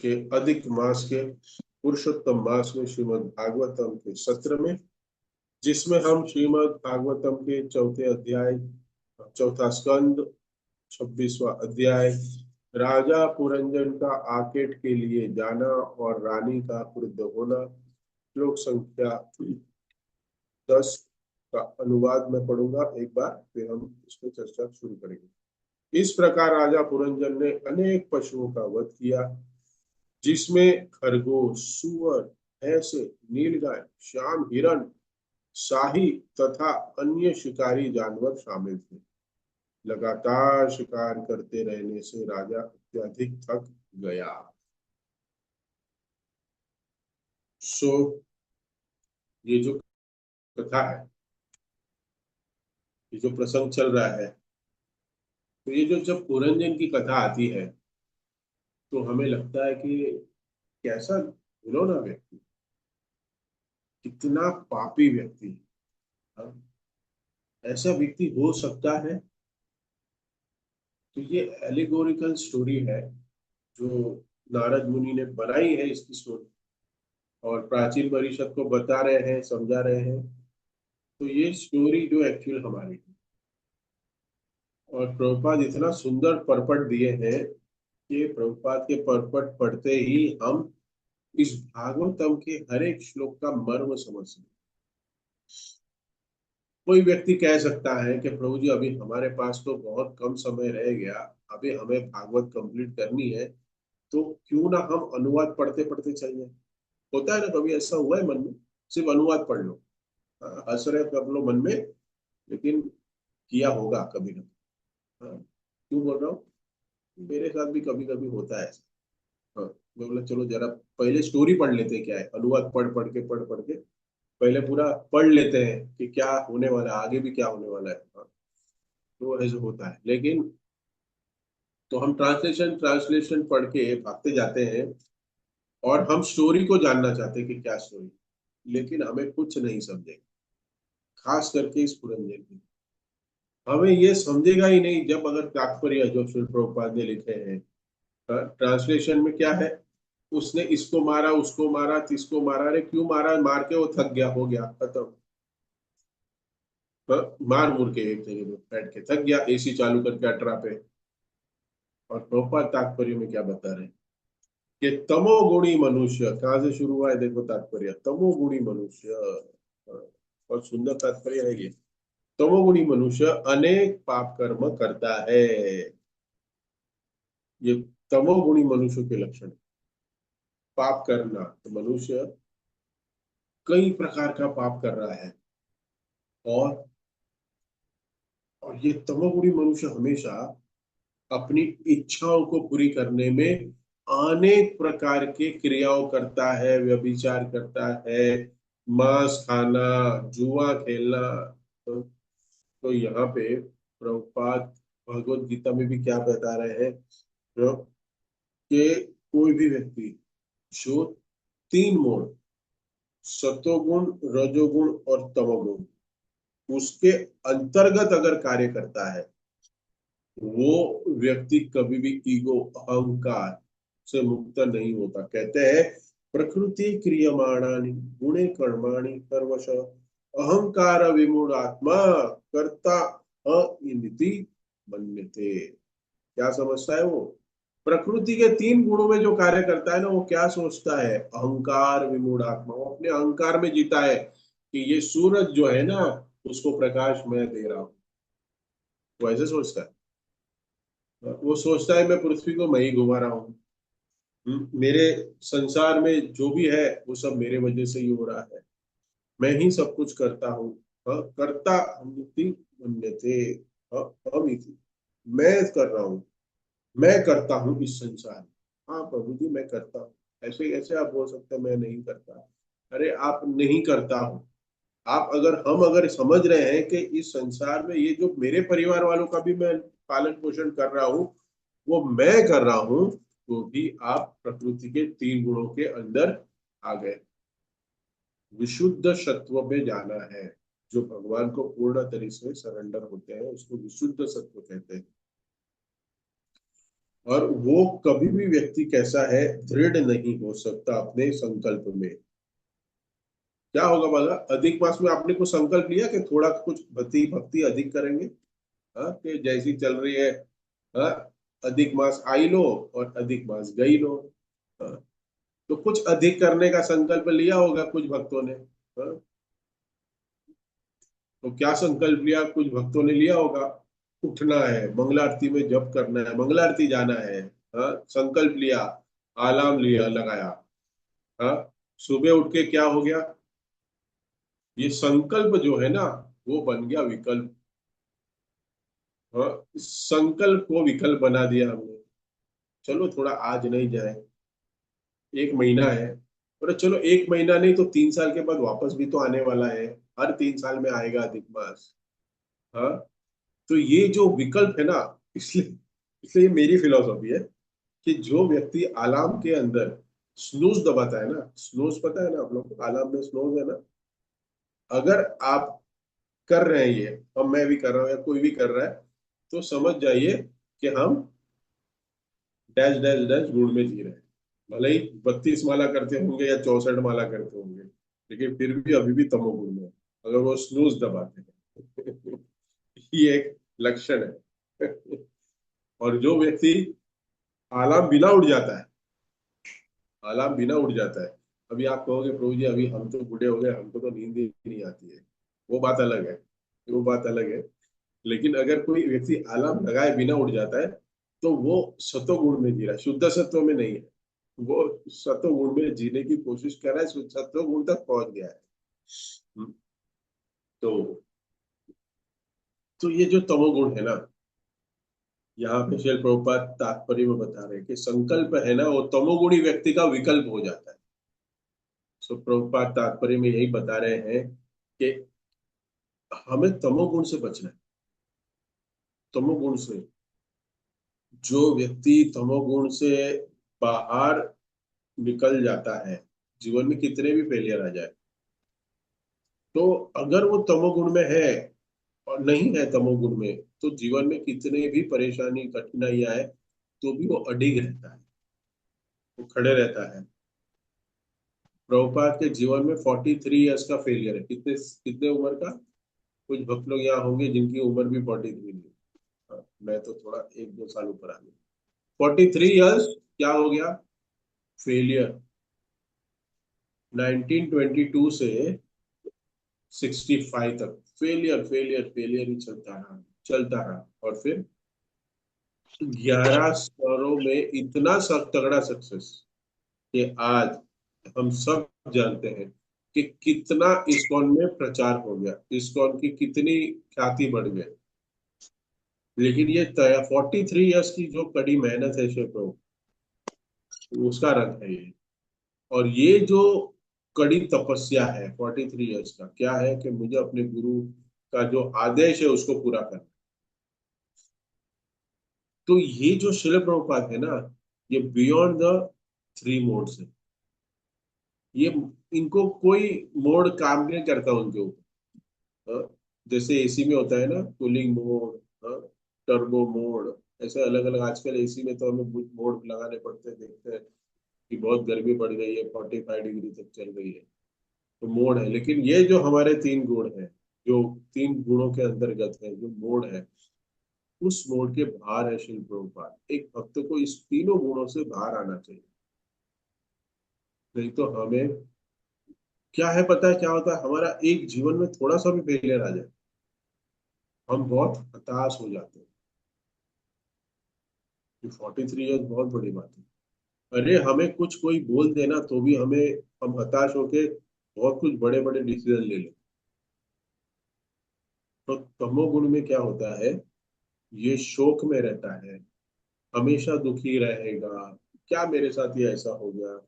के अधिक मास के पुरुषोत्तम मास में श्रीमद् भागवतम के सत्र में, जिसमें हम श्रीमद् भागवतम के चौथे अध्याय, चौथा स्कंद, 26वां अध्याय, राजा पुरंजन का आकेट के लिए जाना और रानी का क्रुद्ध होना, श्लोक संख्या 10 का अनुवाद मैं पढ़ूंगा एक बार, फिर हम इस पर चर्चा शुरू करेंगे। इस प्रकार राजा पुरंजन ने अनेक पशुओं का वध किया, जिसमें खरगोश, सुअर, भैंसे, नीलगाय, श्याम हिरण, शाही तथा अन्य शिकारी जानवर शामिल थे। लगातार शिकार करते रहने से राजा अत्यधिक थक गया। सो ये जो कथा है, ये जो प्रसंग चल रहा है, तो ये जो जब पुरंजन की कथा आती है तो हमें लगता है कि कैसा घिनौना व्यक्ति, कितना पापी व्यक्ति, हाँ? ऐसा व्यक्ति हो सकता है। तो ये एलिगोरिकल स्टोरी है जो नारद मुनि ने बनाई है इसकी स्टोरी, और प्राचीन परिषद को बता रहे हैं, समझा रहे हैं। तो ये स्टोरी जो एक्चुअल हमारी है, और प्रभुपाद इतना सुंदर परपट दिए हैं कि प्रभुपाद के परपट पढ़ते ही हम इस भागवतम के हर एक श्लोक का मर्म समझ सकते। कोई व्यक्ति कह सकता है कि प्रभु जी अभी हमारे पास तो बहुत कम समय रह गया, अभी हमें भागवत कंप्लीट करनी है, तो क्यों ना हम अनुवाद पढ़ते पढ़ते चल जाए। होता है ना, कभी ऐसा हुआ है मन में, सिर्फ अनुवाद पढ़ लो, हाँ, हंस रहे कर लो मन में, लेकिन किया होगा कभी ना। हाँ, क्यों बोल रहा हूँ, मेरे साथ भी कभी कभी होता है ऐसा। हाँ, मैं बोला चलो जरा पहले स्टोरी पढ़ लेते हैं, क्या है, अनुवाद पढ़ पढ़ के पहले पूरा पढ़ लेते हैं कि क्या होने वाला है, आगे भी क्या होने वाला है। हाँ, तो ऐसा होता है। लेकिन तो हम ट्रांसलेशन ट्रांसलेशन पढ़ के भागते जाते हैं, और हम स्टोरी को जानना चाहते हैं कि क्या स्टोरी, लेकिन हमें कुछ नहीं समझेगा। खास करके इस पुरंजन की हमें ये समझेगा ही नहीं, जब अगर तात्पर्य जो श्री प्रभुपाद ने लिखे हैं ट्रांसलेशन में क्या है, उसने इसको मारा, उसको मारा, तिसको मारा, अरे क्यों मारा, मार के वो थक गया, हो गया खत्म। मार मुर के एक जगह पे बैठ के थक गया, एसी चालू करके 18 पे। और प्रभुपाद तात्पर्य में क्या बता रहे हैं कि तमोगुणी मनुष्य, कहाँ से शुरू हुआ है देखो तात्पर्य, तमोगुणी मनुष्य, और सुंदर तात्पर्य है ये। तमोगुणी मनुष्य अनेक पाप कर्म करता है। ये तमोगुणी मनुष्य के लक्षण, पाप करना। तो मनुष्य कई प्रकार का पाप कर रहा है, और ये तमोगुणी मनुष्य हमेशा अपनी इच्छाओं को पूरी करने में अनेक प्रकार के क्रियाओं करता है, व्यभिचार करता है, मांस खाना, जुआ खेलना। तो यहाँ पे प्रभुपाद भगवत गीता में भी क्या बता रहे हैं, तो कि कोई भी व्यक्ति जो तीन मोड़, सतोगुण, रजोगुण और तमोगुण, उसके अंतर्गत अगर कार्य करता है, वो व्यक्ति कभी भी ईगो, अहंकार से मुक्त नहीं होता। कहते हैं प्रकृति क्रियमाणानि गुणे कर्माणि सर्वश अहंकार विमूढ़ आत्मा कर्ता अनिति मन्यते। क्या समझता है वो, प्रकृति के तीन गुणों में जो कार्य करता है ना, वो क्या सोचता है, अहंकार विमूढ़ आत्मा, वो अपने अहंकार में जीता है कि ये सूरज जो है ना, उसको प्रकाश मैं दे रहा हूं। वो ऐसे सोचता है, वो सोचता है मैं पृथ्वी को मैं ही घुमा रहा हूँ, मेरे संसार में जो भी है वो सब मेरे वजह से ही हो रहा है, मैं ही सब कुछ करता हूँ। कर्ता अनिति मन्यते, अमिति, मैं कर रहा हूँ, मैं करता हूँ इस संसार में। हाँ प्रभु जी मैं करता हूँ, ऐसे ऐसे आप बोल सकते हैं मैं नहीं करता। अरे आप नहीं करता हो, आप अगर, हम अगर समझ रहे हैं कि इस संसार में ये जो मेरे परिवार वालों का भी मैं पालन पोषण कर रहा हूँ, वो मैं कर रहा हूँ, तो भी आप प्रकृति के तीन गुणों के अंदर आ गए। विशुद्ध सत्व में जाना है, जो भगवान को पूर्ण तरीके से सरेंडर होते हैं उसको विशुद्ध सत्व कहते हैं। और वो कभी भी व्यक्ति कैसा है, दृढ़ नहीं हो सकता अपने संकल्प में। क्या होगा बोला, अधिक मास में आपने कुछ संकल्प लिया कि थोड़ा कुछ भक्ति भक्ति अधिक करेंगे। हाँ, कि जैसी चल रही है। हाँ, अधिक मास आई लो और अधिक मास गई लो। हाँ, तो कुछ अधिक करने का संकल्प लिया होगा कुछ भक्तों ने। हाँ, तो क्या संकल्प लिया कुछ भक्तों ने लिया होगा, उठना है, मंगला आरती में जप करना है, मंगला आरती जाना है। हाँ, संकल्प लिया, अलार्म लिया लगाया। हाँ, सुबह उठ के क्या हो गया, ये संकल्प जो है ना, वो बन गया विकल्प। हाँ, संकल्प को विकल्प बना दिया हमने। चलो थोड़ा आज नहीं जाए, एक महीना है, और चलो एक महीना नहीं तो 3 साल के बाद वापस भी तो आने वाला है। हर 3 साल में आएगा अधिक मास। हाँ, तो ये जो विकल्प है ना, इसलिए इसलिए मेरी फिलॉसफी है कि जो व्यक्ति अलार्म के अंदर स्नूज दबाता है ना, स्नूज पता है ना आप लोग को, अलार्म में स्नूज है ना। अगर आप कर रहे हैं ये, और मैं भी कर रहा हूँ या कोई भी कर रहा है, तो समझ जाइए कि हम डैश डैश डैश गुण में जी रहे हैं। भले ही 32 माला करते होंगे या 64 माला करते होंगे, लेकिन फिर भी अभी भी तमोगुण में है, अगर वो स्नूज दबाते हैं। ये एक लक्षण है। और जो व्यक्ति अलार्म बिना उठ जाता है, अलार्म बिना उठ जाता है, अभी आप कहोगे प्रभु जी अभी हम तो बूढ़े हो गए, हमको तो नींद ही नहीं आती है, वो बात अलग है, वो बात अलग है। लेकिन अगर कोई व्यक्ति अलार्म लगाए बिना उठ जाता है, तो वो सतो गुण में जी रहा है, शुद्ध सत्व में नहीं है। वो सतो गुण में जीने की कोशिश कर रहा है, सतो गुण तक पहुंच गया है। हम्म, तो ये जो तमोगुण है ना, यहाँ पे श्रील प्रभुपाद तात्पर्य में बता रहे हैं कि संकल्प है ना, वो तमोगुणी व्यक्ति का विकल्प हो जाता है। सो प्रभुपाद तात्पर्य में यही बता रहे हैं कि हमें तमोगुण से बचना है। तमोगुण से, जो व्यक्ति तमोगुण से बाहर निकल जाता है, जीवन में कितने भी फेलियर आ जाए, तो अगर वो तमोगुण में है और नहीं है तमोगुण में, तो जीवन में कितने भी परेशानी कठिनाई आए, तो भी वो अडिग रहता है, वो खड़े रहता है। प्रभुपाद के जीवन में 43 ईयर्स का फेलियर है। कितने कितने उम्र का, कुछ भक्त लोग यहाँ होंगे जिनकी उम्र भी 43 है। हाँ, मैं तो थोड़ा 1-2 साल ऊपर आ गया। 43 ईयर्स क्या हो गया, फेलियर। 1922 से 65 तक फेलियर फेलियर फेलियर ही चलता रहा, चलता रहा। और फिर 11 स्तरों में इतना सब तगड़ा सक्सेस कि आज हम सब जानते हैं कि कितना इस्कॉन में प्रचार हो गया, इस्कॉन की कितनी ख्याति बढ़ गई। लेकिन ये 43 ईयर्स की जो कड़ी मेहनत है शेखो, उसका रंग है ये। और ये जो कड़ी तपस्या है 43 ईयर्स का, क्या है कि मुझे अपने गुरु का जो आदेश है उसको पूरा करना। तो ये जो शिल प्रभुपाद है ना, ये बियॉन्ड द 3 मोड्स है। ये, इनको कोई मोड काम नहीं करता उनके ऊपर। हाँ, जैसे एसी में होता है ना कूलिंग मोड, टर्बो मोड, ऐसे अलग अलग आजकल एसी में तो हमें मोड लगाने पड़ते हैं, देखते हैं कि बहुत गर्मी बढ़ गई है, 45 डिग्री तक चल गई है, तो मोड है। लेकिन ये जो हमारे 3 गुण हैं, जो 3 गुणों के अंतर्गत है, जो मोड है, उस मोड के बाहर है शिल प्रभुपाद। एक भक्त को इस तीनों गुणों से बाहर आना चाहिए, नहीं तो हमें क्या है पता है क्या होता है, हमारा एक जीवन में थोड़ा सा भी फेलियर आ जाए, हम बहुत हताश हो जाते हैं। 43 ईयर्स बहुत बड़ी बात है। अरे हमें कुछ कोई बोल देना तो भी हमें, हम हताश होके बहुत कुछ बड़े बड़े डिसीजन ले लें। तो तमोगुण में क्या होता है, ये शोक में रहता है, हमेशा दुखी रहेगा, क्या मेरे साथ ये ऐसा हो गया,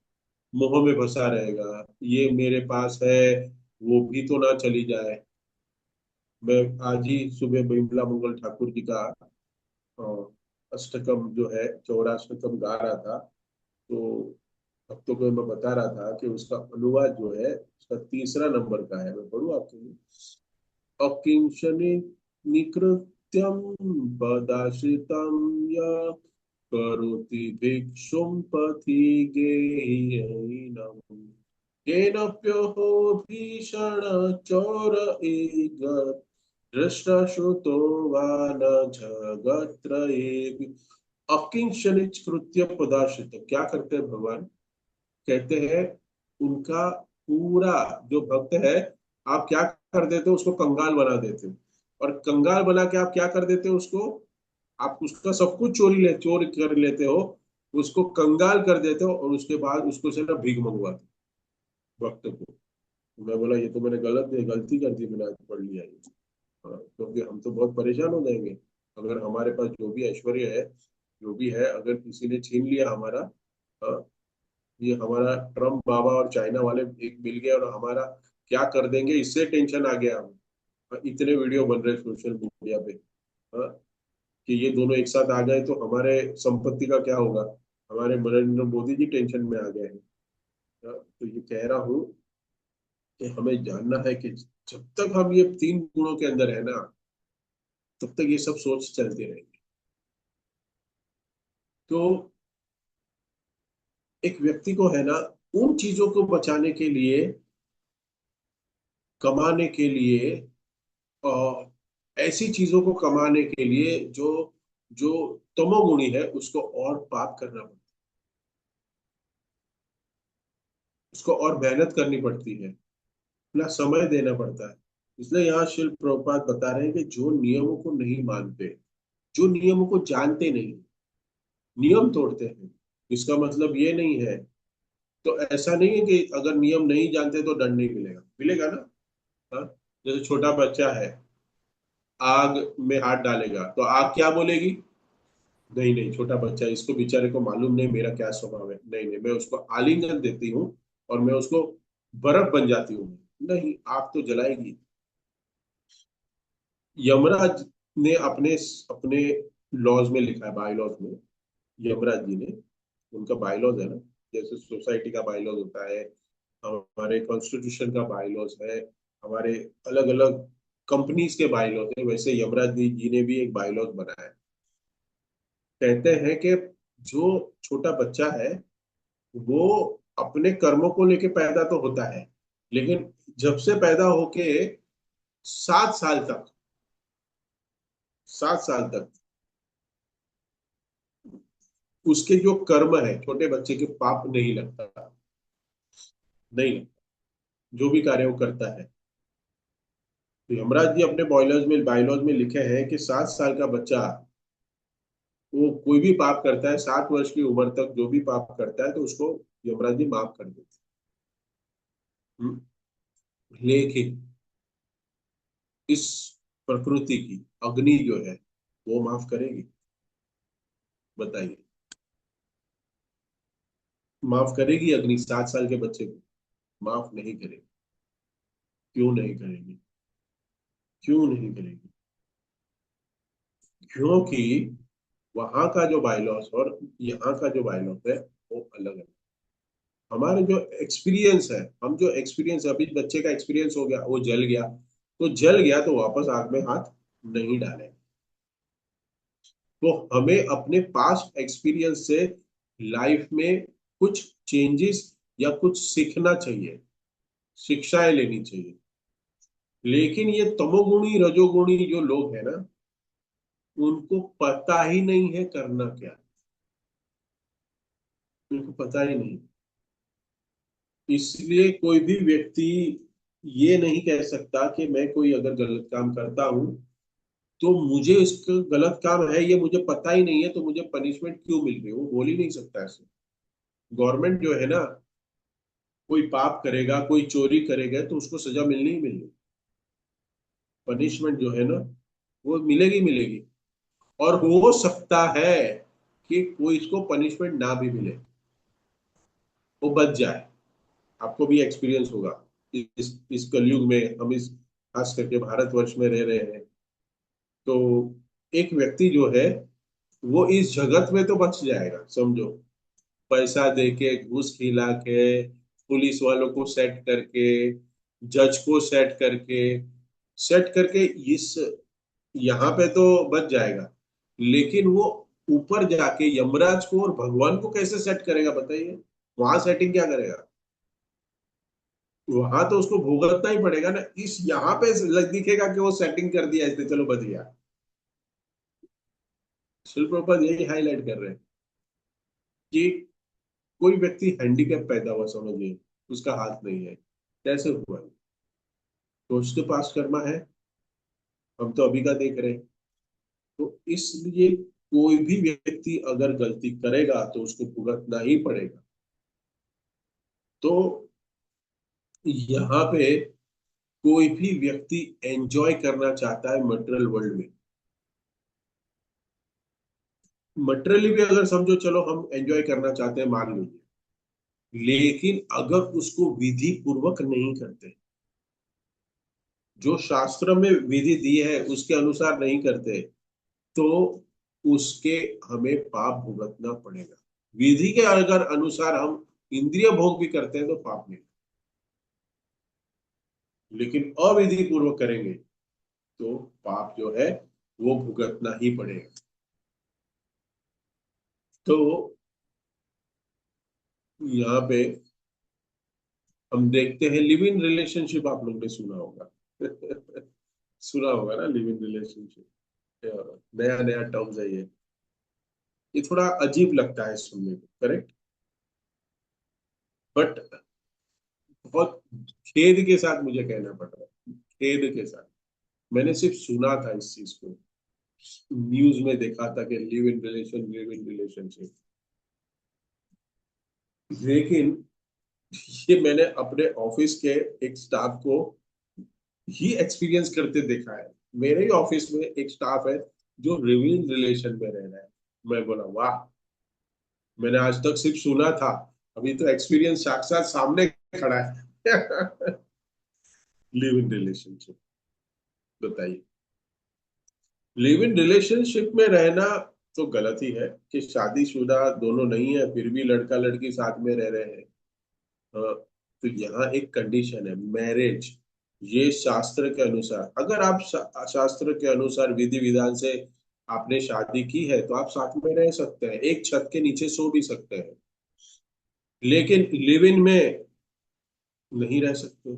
मोह में फंसा रहेगा, ये मेरे पास है, वो भी तो ना चली जाए। मैं आज ही सुबह बिमला मंगल ठाकुर जी का अ, अष्टकम जो है, चौराष्टकम गा रहा था। तो भक्तों को मैं बता रहा था कि उसका अनुवाद जो है, उसका तीसरा नंबर का है, मैं पढ़ूँ आपके लिए। अकिंचन निकृत्यम पदाश्रितम करोति भिक्षुं पथि गेहिनम् केनप्यो भीषण चोर एगत् दृष्टश्रुतो वा न जगत्त्रये अकिंचनिच कृत्य पदाश्रित। क्या करते हैं भगवान? कहते हैं उनका पूरा जो भक्त है, आप क्या कर देते हो? उसको कंगाल बना देते हो। और कंगाल बना के आप क्या कर देते हो उसको? आप उसका सब कुछ चोरी कर लेते हो, उसको कंगाल कर देते हो, और उसके बाद उसको से ना भीख मंगवाते हो भक्त को। तो मैं बोला ये तो मैंने गलती कर दी, मैंने आज पढ़ लिया ये। हाँ, क्योंकि हम तो बहुत परेशान हो जाएंगे अगर हमारे पास जो भी ऐश्वर्य है, जो भी है, अगर किसी ने छीन लिया हमारा। हाँ, ये हमारा ट्रम्प बाबा और चाइना वाले एक मिल गए और हमारा क्या कर देंगे, इससे टेंशन आ गया हमें। इतने वीडियो बन रहे सोशल मीडिया पे। हाँ, कि ये दोनों एक साथ आ गए तो हमारे संपत्ति का क्या होगा। हमारे नरेंद्र मोदी जी टेंशन में आ गए हैं। हाँ, तो ये कह रहा हूँ कि हमें जानना है कि जब तक हम ये तीन गुणों के अंदर है ना, तब तक ये सब सोच चलती रहेगी। तो एक व्यक्ति को है ना, उन चीजों को बचाने के लिए, कमाने के लिए, और ऐसी चीजों को कमाने के लिए जो जो तमोगुणी है, उसको और पाप करना पड़ता है, उसको और मेहनत करनी पड़ती है, अपना समय देना पड़ता है। इसलिए यहाँ शिल प्रभुपाद बता रहे हैं कि जो नियमों को नहीं मानते, जो नियमों को जानते नहीं, नियम तोड़ते हैं, इसका मतलब ये नहीं है। तो ऐसा नहीं है कि अगर नियम नहीं जानते तो दंड नहीं मिलेगा, मिलेगा ना। हाँ, जैसे छोटा बच्चा है, आग में हाथ डालेगा तो आग क्या बोलेगी? नहीं नहीं, छोटा बच्चा है, इसको बेचारे को मालूम नहीं मेरा क्या स्वभाव है, नहीं नहीं, मैं उसको आलिंगन देती हूँ और मैं उसको बर्फ बन जाती हूँ। नहीं, आग तो जलाएगी। यमराज ने अपने अपने लॉज में लिखा है, बाई लॉज में, यमराज जी ने, उनका बायलॉज है ना, जैसे सोसाइटी का बायलॉज होता है, हमारे कॉन्स्टिट्यूशन का बायलॉज है, हमारे अलग अलग कंपनीज के बायलॉज है, वैसे यमराज जी ने भी एक बायलॉज बनाया है। कहते हैं कि जो छोटा बच्चा है, वो अपने कर्मों को लेके पैदा तो होता है, लेकिन जब से पैदा होके 7 साल तक, 7 साल तक उसके जो कर्म है, छोटे बच्चे के पाप नहीं लगता, नहीं लगता, जो भी कार्य वो करता है। तो यमराज जी अपने बायलॉज में लिखे हैं कि 7 साल का बच्चा, वो कोई भी पाप करता है, 7 वर्ष की उम्र तक जो भी पाप करता है, तो उसको यमराज जी माफ कर देते हैं। लेकिन इस प्रकृति की अग्नि जो है, वो माफ करेगी? बताइए, माफ करेगी अग्नि 7 साल के बच्चे को? माफ नहीं करेगी। क्यों नहीं करेगी? क्यों नहीं करेगी? क्योंकि वहां का जो बायलॉस और यहाँ का जो बायलॉस है, वो अलग है। हमारे जो एक्सपीरियंस है, हम जो एक्सपीरियंस, अभी बच्चे का एक्सपीरियंस हो गया, वो जल गया, तो जल गया तो वापस आग में हाथ नहीं डाले। तो हमें अपने पास्ट एक्सपीरियंस से लाइफ में कुछ चेंजेस या कुछ सीखना चाहिए, शिक्षाएं लेनी चाहिए। लेकिन ये तमोगुणी रजोगुणी जो लोग हैं ना, उनको पता ही नहीं है करना क्या, उनको पता ही नहीं। इसलिए कोई भी व्यक्ति ये नहीं कह सकता कि मैं कोई अगर गलत काम करता हूं, तो मुझे इसका गलत काम है ये मुझे पता ही नहीं है, तो मुझे पनिशमेंट क्यों मिल रही है, वो बोल ही नहीं सकता ऐसे। गवर्नमेंट जो है ना, कोई पाप करेगा, कोई चोरी करेगा, तो उसको सजा मिलनी ही मिलनी, पनिशमेंट जो है ना, वो मिलेगी मिलेगी। और हो सकता है कि कोई इसको पनिशमेंट ना भी मिले, वो बच जाए। आपको भी एक्सपीरियंस होगा, इस कलयुग में हम इस खास करके भारतवर्ष में रह रहे हैं, तो एक व्यक्ति जो है, वो इस जगत में तो बच जाएगा समझो, पैसा दे के, घूस खिला के, पुलिस वालों को जज को सेट करके इस यहाँ पे तो बच जाएगा। लेकिन वो ऊपर जाके यमराज को और भगवान को कैसे सेट करेगा बताइए? वहां सेटिंग क्या करेगा? वहां तो उसको भुगतना ही पड़ेगा ना। इस यहाँ पे दिखेगा कि वो सेटिंग कर दिया इसने, चलो बच गया। शिल प्रभुपाद यही हाईलाइट कर रहे हैं कि कोई व्यक्ति हैंडीकैप पैदा हुआ समझिए, उसका हाथ नहीं है, कैसे हुआ? तो उसके पास कर्मा है, हम तो अभी का देख रहे हैं। तो इसलिए कोई भी व्यक्ति अगर गलती करेगा तो उसको भुगतना ही पड़ेगा। तो यहाँ पे कोई भी व्यक्ति एंजॉय करना चाहता है मटेरियल वर्ल्ड में। मटेरियली भी अगर समझो, चलो हम एंजॉय करना चाहते हैं मान लीजिए, लेकिन अगर उसको विधि पूर्वक नहीं करते, जो शास्त्र में विधि दी है उसके अनुसार नहीं करते, तो उसके हमें पाप भुगतना पड़ेगा। विधि के अगर अनुसार हम इंद्रिय भोग भी करते हैं तो पाप नहीं, लेकिन अविधि पूर्वक करेंगे तो पाप जो है वो भुगतना ही पड़ेगा। तो यहाँ पे हम देखते हैं लिव इन रिलेशनशिप, आप लोग ने सुना होगा। सुना होगा ना लिव इन रिलेशनशिप, नया नया टर्म्स है ये थोड़ा अजीब लगता है सुनने में, करेक्ट? बट बहुत खेद के साथ मुझे कहना पड़ रहा है, खेद के साथ मैंने सिर्फ सुना था इस चीज को, न्यूज में देखा था कि लिव इन रिलेशनशिप, लेकिन ये मैंने अपने ऑफिस के एक स्टाफ को ही एक्सपीरियंस करते देखा है। मेरे ही ऑफिस में एक स्टाफ है जो लिव इन रिलेशन में रह रहा है। मैं बोला वाह, मैंने आज तक सिर्फ सुना था, अभी तो एक्सपीरियंस साक्षात सामने खड़ा है। लिव इन रिलेशनशिप, बताइए। लिव इन रिलेशनशिप में रहना तो गलत ही है कि शादीशुदा दोनों नहीं है फिर भी लड़का लड़की साथ में रह रहे हैं। तो यहाँ एक कंडीशन है मैरिज। ये शास्त्र के अनुसार, अगर आप शास्त्र के अनुसार विधि विधान से आपने शादी की है तो आप साथ में रह सकते हैं, एक छत के नीचे सो भी सकते हैं, लेकिन लिव इन में नहीं रह सकते।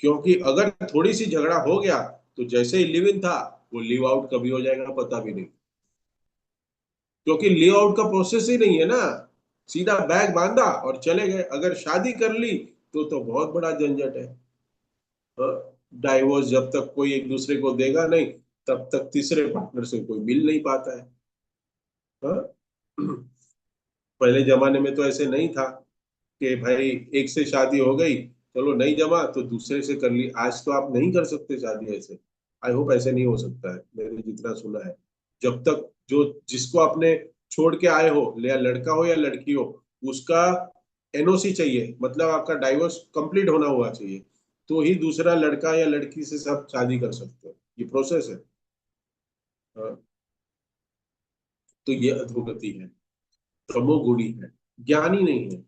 क्योंकि अगर थोड़ी सी झगड़ा हो गया तो जैसे ही लिव इन था वो लिव आउट कभी हो जाएगा पता भी नहीं। क्योंकि लिव आउट का प्रोसेस ही नहीं है ना, सीधा बैग बांधा और चले गए। अगर शादी कर ली तो बहुत बड़ा झंझट है। डाइवोर्स जब तक कोई एक दूसरे को देगा नहीं, तब तक तीसरे पार्टनर से कोई मिल नहीं पाता है। हाँ? पहले जमाने में तो ऐसे नहीं था कि भाई एक से शादी हो गई, चलो नहीं जमा तो दूसरे से कर ली। आज तो आप नहीं कर सकते शादी ऐसे। आई होप ऐसे नहीं हो सकता है, मैंने जितना सुना है। जब तक जो जिसको आपने छोड़ के आए हो, या लड़का हो या लड़की हो, उसका एनओसी चाहिए, मतलब आपका डाइवोर्स कंप्लीट होना हुआ चाहिए, तो ही दूसरा लड़का या लड़की से सब शादी कर सकते हो। ये प्रोसेस है। हाँ, तो ये अधोगति है, तमोगुणी है, ज्ञानी नहीं है।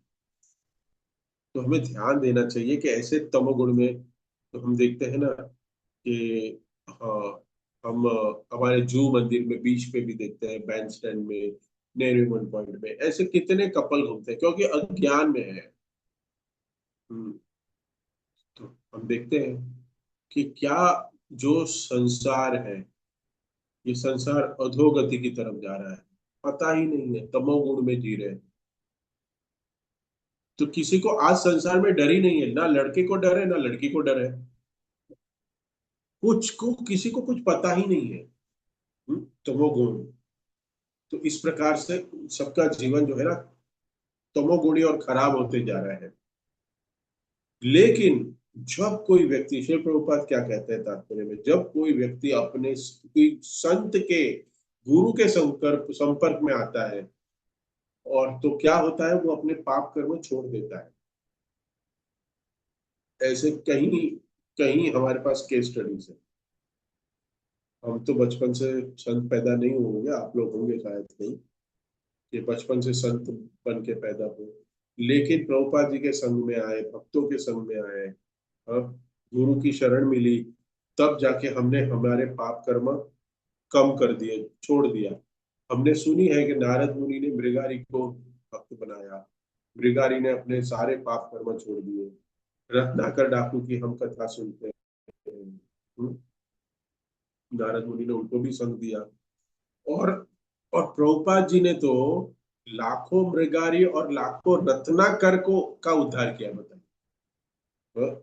तो हमें ध्यान देना चाहिए कि ऐसे तमोगुण में तो हम देखते हैं ना कि हाँ, हम हमारे जू मंदिर में बीच पे भी देखते हैं, बैंड स्टैंड में, नेरीमन पॉइंट में ऐसे कितने कपल घूमते हैं क्योंकि अज्ञान में है। हम्म, तो हम देखते हैं कि क्या जो संसार है, ये संसार अधोगति की तरफ जा रहा है, पता ही नहीं है, तमोगुण में जी रहे हैं। तो किसी को आज संसार में डर ही नहीं है, ना लड़के को डर है ना लड़की को डर है, कुछ को किसी को कुछ पता ही नहीं है। तमोगुण। तो इस प्रकार से सबका जीवन जो है ना तमोगुणी और खराब होते जा रहा है। लेकिन जब कोई व्यक्ति, श्री प्रभुपाद क्या कहते हैं तात्पर्य में, जब कोई व्यक्ति अपने कोई संत के, गुरु के संपर्क संपर्क में आता है, और तो क्या होता है, वो अपने पाप कर्म छोड़ देता है। ऐसे कहीं कहीं हमारे पास केस स्टडीज है। हम तो बचपन से संत पैदा नहीं होंगे, आप लोग होंगे शायद कहीं, ये बचपन से संत बन के पैदा हुए, लेकिन प्रभुपाद जी के संग में आए, भक्तों के संग में आए, अब गुरु की शरण मिली, तब जाके हमने हमारे पाप कर्म कम कर दिए, छोड़ दिया। हमने सुनी है कि नारद मुनि ने मृगारी को भक्त बनाया, मृगारी ने अपने सारे पाप कर्म छोड़ दिए। रत्नाकर डाकू की हम कथा सुनते हैं। हम्म, नारद मुनि ने उनको भी संग दिया। और और प्रभुपाद जी ने तो लाखों मृगारी और लाखों रत्नाकर को का उद्धार किया, बताइए। हाँ,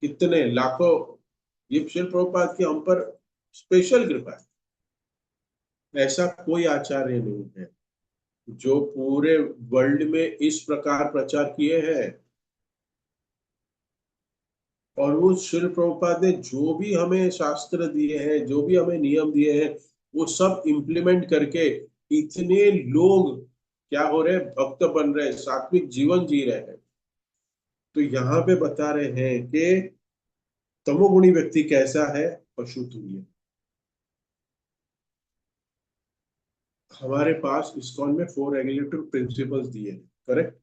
कितने लाखों। ये शिल प्रभुपाद की हम पर स्पेशल कृपा है। ऐसा कोई आचार्य नहीं है जो पूरे वर्ल्ड में इस प्रकार प्रचार किए हैं। और वो शिल प्रभुपाद ने जो भी हमें शास्त्र दिए हैं, जो भी हमें नियम दिए हैं, वो सब इम्प्लीमेंट करके इतने लोग क्या हो रहे हैं, भक्त बन रहे हैं, सात्विक जीवन जी रहे हैं। तो यहाँ पे बता रहे हैं कि तमोगुणी व्यक्ति कैसा है, पशु तुल्य। हमारे पास इस्कॉन में 4 रेगुलेटरी प्रिंसिपल्स दिए हैं, करेक्ट।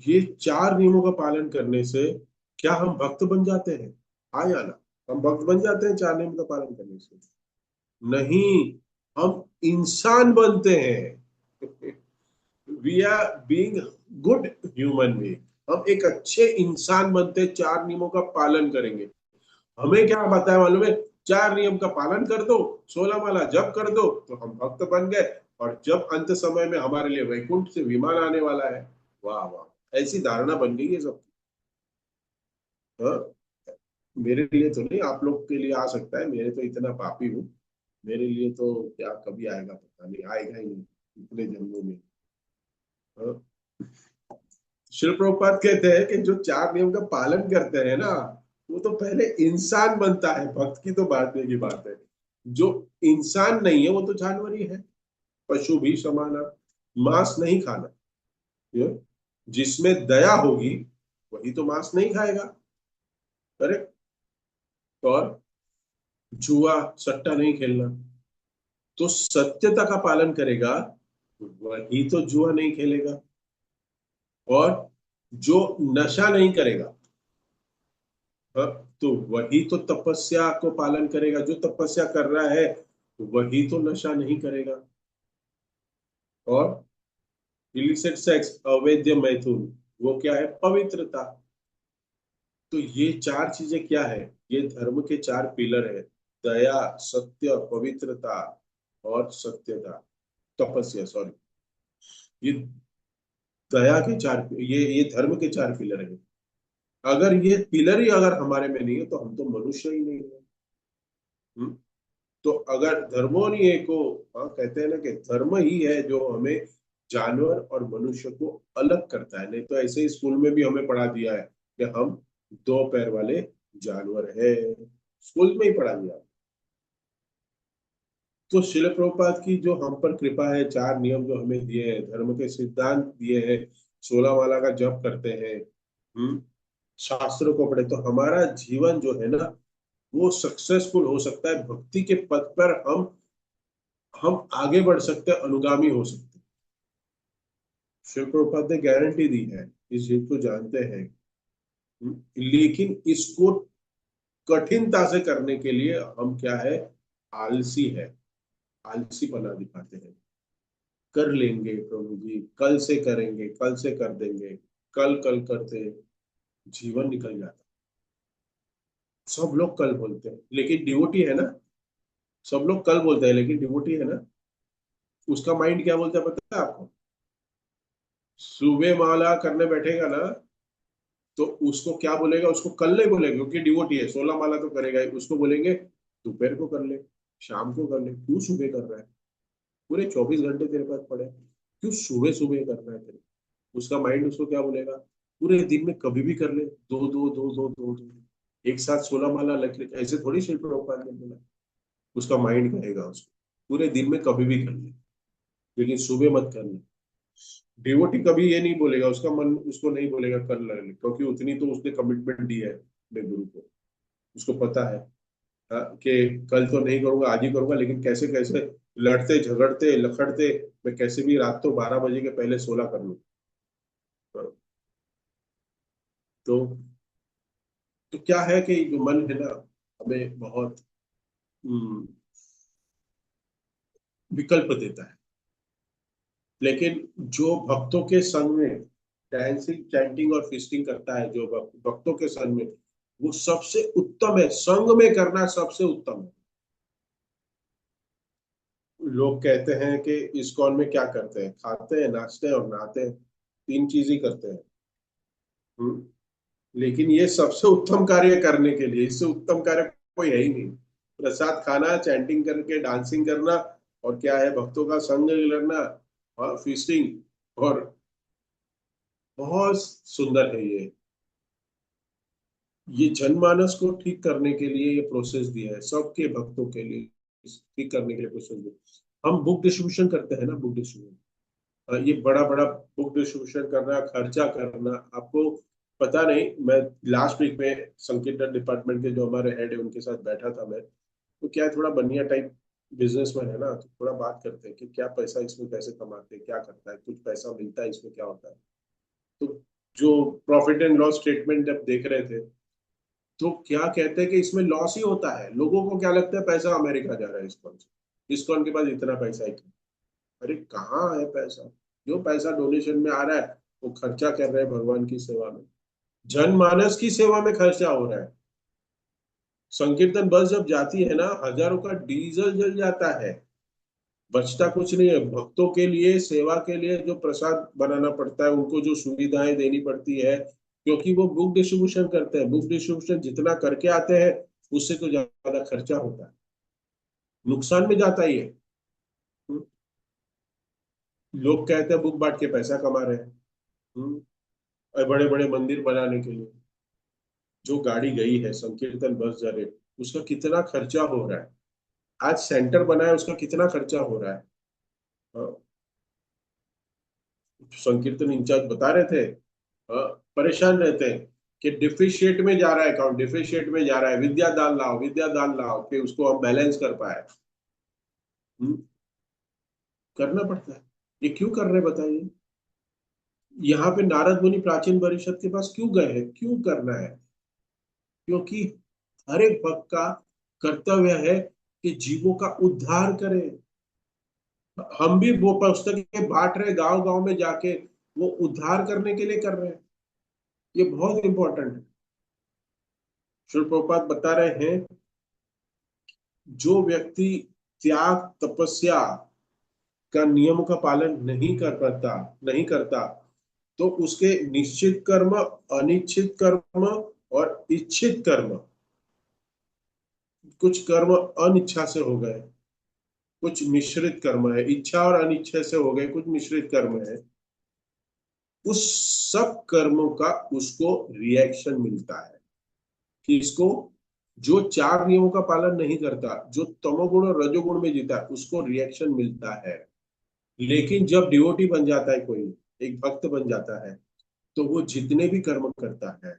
ये 4 नियमों का पालन करने से क्या हम भक्त बन जाते हैं? हाँ या ना? हम भक्त बन जाते हैं 4 नियम का पालन करने से? नहीं, हम इंसान बनते हैं। We are being good human being. हम एक अच्छे इंसान बनते हैं, 4 नियमों का पालन करेंगे। हमें क्या बताया मालूम है? 4 नियम का पालन कर दो, 16 माला जप कर दो, तो हम भक्त बन गए। और जब अंत समय में हमारे लिए वैकुंठ से विमान आने वाला है, वाह वाह, ऐसी धारणा बन गई है सब। हाँ, मेरे लिए तो नहीं, आप लोग के लिए आ सकता है, मेरे तो इतना पापी हूँ। मेरे लिए तो क्या कभी आएगा पता नहीं, आएगा ही नहीं इतने जन्मों में। हाँ? शिल प्रभुपाद कहते हैं कि जो 4 नियम का पालन करते हैं ना, वो तो पहले इंसान बनता है, भक्त की तो बात की बात है। जो इंसान नहीं है वो तो जानवर ही है। पशु भी समाना, मांस नहीं खाना। ये, जिसमें दया होगी वही तो मांस नहीं खाएगा, करेक्ट। और जुआ सट्टा नहीं खेलना। तो सत्यता का पालन करेगा वही तो जुआ नहीं खेलेगा। और जो नशा नहीं करेगा, हाँ, तो वही तो तपस्या को पालन करेगा। जो तपस्या कर रहा है वही तो नशा नहीं करेगा। और इलिसिट सेक्स, अवैध मैथुन, वो क्या है? पवित्रता। तो ये 4 चीजें क्या है? ये धर्म के 4 पिलर है। दया, सत्य, पवित्रता और सत्यता, तपस्या, सॉरी। ये दया के 4, ये धर्म के 4 पिलर है। अगर ये पिलर ही अगर हमारे में नहीं है तो हम तो मनुष्य ही नहीं है। हम्म? तो अगर धर्मो नहीं एको, हाँ, कहते हैं ना कि धर्म ही है जो हमें जानवर और मनुष्य को अलग करता है। नहीं तो ऐसे ही स्कूल में भी हमें पढ़ा दिया है कि हम 2 पैर वाले जानवर है। स्कूल में ही पढ़ा दिया। तो शिल प्रभुपाद की जो हम पर कृपा है, 4 नियम जो हमें दिए हैं, धर्म के सिद्धांत दिए हैं, 16 माला का जप करते हैं, शास्त्रों को पढ़े, तो हमारा जीवन जो है ना, वो सक्सेसफुल हो सकता है। भक्ति के पथ पर हम आगे बढ़ सकते हैं, अनुगामी हो सकते हैं। शिव प्रभुपाद ने गारंटी दी है, इस चीज को जानते हैं। लेकिन इसको कठिनता से करने के लिए हम क्या है, आलसी है, आलसी बना दिखाते हैं। कर लेंगे प्रभु जी, कल से करेंगे, कल से कर देंगे, कल कल करते जीवन निकल जाता। सब लोग कल बोलते हैं लेकिन डिवोटी है ना, सब लोग कल बोलते हैं लेकिन डिवोटी है ना, उसका माइंड क्या बोलता है पता है आपको? सुबह माला करने बैठेगा ना, तो उसको क्या बोलेगा? उसको कल नहीं बोलेगा क्योंकि डिवोटी है, 16 माला तो करेगा ही। उसको बोलेंगे दोपहर को कर ले, शाम को कर ले, क्यों सुबह कर रहा है? पूरे 24 घंटे तेरे पास पड़े, क्यों सुबह सुबह कर रहा है तेरे? उसका माइंड उसको क्या बोलेगा? पूरे दिन में कभी भी कर ले, दो दो दो दो दो दो, एक साथ 16 माला लग ले। ऐसे थोड़ी शिल्प प्रभुपाद ने बोला। उसका माइंड कहेगा उसको पूरे दिन में कभी भी कर ले, लेकिन सुबह मत कर ले। डिवोटी कभी ये नहीं बोलेगा, उसका मन उसको नहीं बोलेगा कर ले, क्योंकि उतनी तो उसने कमिटमेंट दी है अपने गुरु को। उसको पता है, हाँ, कि कल तो नहीं करूंगा, आज ही करूंगा, लेकिन कैसे कैसे लड़ते झगड़ते लखड़ते मैं कैसे भी रात को 12 बजे के पहले 16 कर लूं। तो तो क्या है कि जो मन है ना, हमें बहुत, हम्म, विकल्प देता है। लेकिन जो भक्तों के संग में डांसिंग चैंटिंग और फीस्टिंग करता है, जो भक्तों के संग में, वो सबसे उत्तम है। संग में करना सबसे उत्तम है। लोग कहते हैं कि इस्कॉन में क्या करते हैं, खाते हैं, नाचते हैं और नहाते हैं, तीन चीज ही करते हैं। लेकिन ये सबसे उत्तम कार्य करने के लिए, इससे उत्तम कार्य कोई है ही नहीं। प्रसाद खाना, चैंटिंग करके डांसिंग करना, और क्या है, भक्तों का संग लेना, और फीस्टिंग, और बहुत सुंदर है ये। ये जनमानस को ठीक करने के लिए ये प्रोसेस दिया है, सबके भक्तों के लिए ठीक करने के लिए प्रोसेस दिया। हम बुक डिस्ट्रीब्यूशन करते हैं ना, बुक डिस्ट्रीब्यूशन, ये बड़ा बड़ा बुक डिस्ट्रीब्यूशन करना, खर्चा करना, आपको पता नहीं। मैं लास्ट वीक में संकीर्तन डिपार्टमेंट के जो हमारे हेड है उनके साथ बैठा था मैं। तो क्या है, थोड़ा बनिया टाइप बिजनेसमैन है ना, तो थोड़ा बात करते हैं कि क्या पैसा इसमें कैसे कमाते हैं, क्या करता है, कुछ पैसा मिलता है इसमें, क्या होता है। तो जो प्रॉफिट एंड लॉस स्टेटमेंट जब देख रहे थे, तो क्या कहते हैं कि इसमें लॉस ही होता है। लोगों को क्या लगता है पैसा अमेरिका जा रहा है इस्कॉन से, इस्कॉन के पास इतना पैसा है। अरे कहाँ है पैसा? जो पैसा डोनेशन में आ रहा है वो खर्चा कर रहे हैं भगवान की सेवा में, जनमानस की सेवा में खर्चा हो रहा है। संकीर्तन बस जब जाती है ना, हजारों का डीजल जल जाता है, बचता कुछ नहीं है। भक्तों के लिए, सेवा के लिए जो प्रसाद बनाना पड़ता है, उनको जो सुविधाएं देनी पड़ती है, क्योंकि वो बुक डिस्ट्रीब्यूशन करते हैं। बुक डिस्ट्रीब्यूशन जितना करके आते हैं, उससे तो ज्यादा खर्चा होता है, नुकसान में जाता ही है। लोग कहते हैं बुक बांट के पैसा कमा रहे हैं, और बड़े बड़े मंदिर बनाने के लिए जो गाड़ी गई है, संकीर्तन बस जा रहे, उसका कितना खर्चा हो रहा है। आज सेंटर बना है, उसका कितना खर्चा हो रहा है। हाँ, संकीर्तन इंचार्ज बता रहे थे, हाँ, परेशान रहते हैं कि डिफिशिएट में जा रहा है अकाउंट, डिफिशिएट में जा रहा है, विद्या दान लाओ, विद्या दान लाओ, कि उसको हम बैलेंस कर पाए। हम्म, करना पड़ता है। ये क्यों कर रहे हैं बताइए? यहाँ पे नारद मुनि प्राचीन परिषद के पास क्यों गए हैं, क्यों करना है? क्योंकि हर एक भक्त का कर्तव्य है कि जीवों का उद्धार करे। हम भी वो पुस्तकें बांट रहे गांव गांव में जाके, वो उद्धार करने के लिए कर रहे हैं। ये बहुत इंपॉर्टेंट है। श्री प्रभुपाद बता रहे हैं, जो व्यक्ति त्याग तपस्या का नियम का पालन नहीं कर पाता, नहीं करता, तो उसके निश्चित कर्म, अनिश्चित कर्म और इच्छित कर्म, कुछ कर्म अनिच्छा से हो गए, कुछ मिश्रित कर्म है, इच्छा और अनिच्छा से हो गए, कुछ मिश्रित कर्म है, उस सब कर्मों का उसको रिएक्शन मिलता है। कि इसको, जो चार नियमों का पालन नहीं करता, जो तमोगुण और रजोगुण में जीता है, उसको रिएक्शन मिलता है। लेकिन जब डिवोटी बन जाता है कोई, एक भक्त बन जाता है, तो वो जितने भी कर्म करता है,